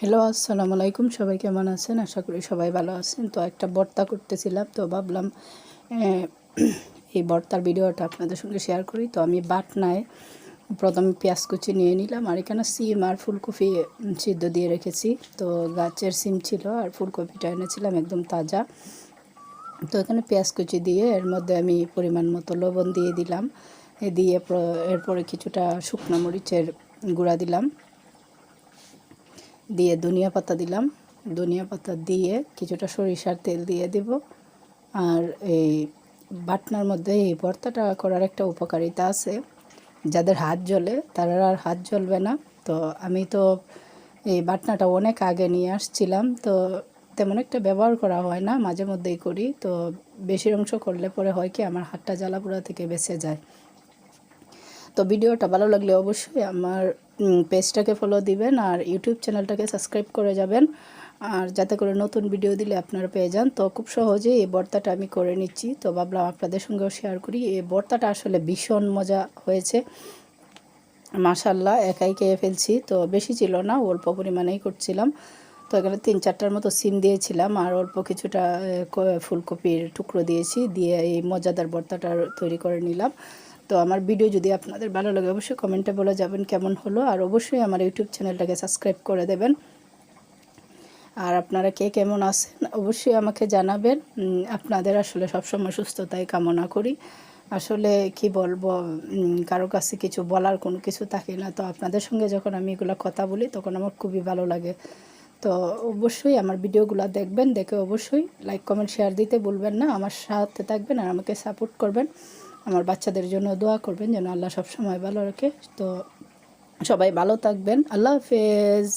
Hello, আসসালামু আলাইকুম। সবাই কেমন আছেন? আশা করি সবাই ভালো আছেন। তো একটা ভর্তা করতেছিলাম, তো ভাবলাম আহ, এই ভর্তার ভিডিওটা আপনাদের সঙ্গে শেয়ার করি। তো আমি বাটনায় প্রথমে পেঁয়াজ কুচি নিয়ে নিলাম, আর এখানে সিম আর ফুলকপি সিদ্ধ দিয়ে রেখেছি। তো গাছের সিম ছিল আর ফুলকপিটা এনেছিলাম একদম তাজা। তো এখানে পেঁয়াজ কুচি দিয়ে এর মধ্যে আমি পরিমাণ মতো লবণ দিয়ে দিলাম। দিয়ে এরপরে কিছুটা শুকনো মরিচের গুঁড়া দিলাম, দিয়ে ধনিয়া পাতা দিলাম। ধনিয়া পাতা দিয়ে কিছুটা সরিষার তেল দিয়ে দেব। আর এই বাটনার মধ্যে এই ভর্তাটা করার একটা উপকারিতা আছে, যাদের হাত জ্বলে তারা আর হাত জ্বলবে না। তো আমি তো এই বাটনাটা অনেক আগে নিয়ে আসছিলাম, তো তেমন একটা ব্যবহার করা হয় না, মাঝে মধ্যেই করি। তো বেশির অংশ করলে পরে হয় কি আমার হাতটা জ্বালা পোড়া থেকে বেঁচে যায়। তো ভিডিওটা ভালো লাগলে অবশ্যই আমার পেজটাকে ফলো দিবেন আর ইউটিউব চ্যানেলটাকে সাবস্ক্রাইব করে যাবেন, আর যাতে করে নতুন ভিডিও দিলে আপনারা পেয়ে যান। তো খুব সহজেই এই ভর্তাটা আমি করে নিচ্ছি, তো ভাবলাম আপনাদের সঙ্গেও শেয়ার করি। এই ভর্তাটা আসলে ভীষণ মজা হয়েছে, মাশাল্লাহ। একাই খেয়ে ফেলছি, তো বেশি ছিল না, অল্প পরিমাণেই করছিলাম। তো এখানে 3-4টার মতো সিম দিয়েছিলাম আর অল্প কিছুটা ফুলকপির টুকরো দিয়েছি, দিয়ে এই মজাদার ভর্তাটা তৈরি করে নিলাম। তো আমার ভিডিও যদি আপনাদের ভালো লাগে অবশ্যই কমেন্টে বলে যাবেন কেমন হলো, আর অবশ্যই আমার ইউটিউব চ্যানেলটাকে সাবস্ক্রাইব করে দেবেন। আর আপনারা কে কেমন আছেন অবশ্যই আমাকে জানাবেন। আপনাদের আসলে সবসময় সুস্থতাই কামনা করি। আসলে কি বলবো, কারো কাছে কিছু বলার কোনো কিছু থাকে না। তো আপনাদের সঙ্গে যখন আমি এগুলো কথা বলি তখন আমার খুবই ভালো লাগে। তো অবশ্যই আমার ভিডিওগুলো দেখবেন, দেখে অবশ্যই লাইক কমেন্ট শেয়ার দিতে ভুলবেন না। আমার সাথে থাকবেন আর আমাকে সাপোর্ট করবেন। আমার বাচ্চাদের জন্য দোয়া করবেন যেন আল্লাহ সবসময় ভালো রাখে। তো সবাই ভালো থাকবেন। আল্লাহ হাফেজ।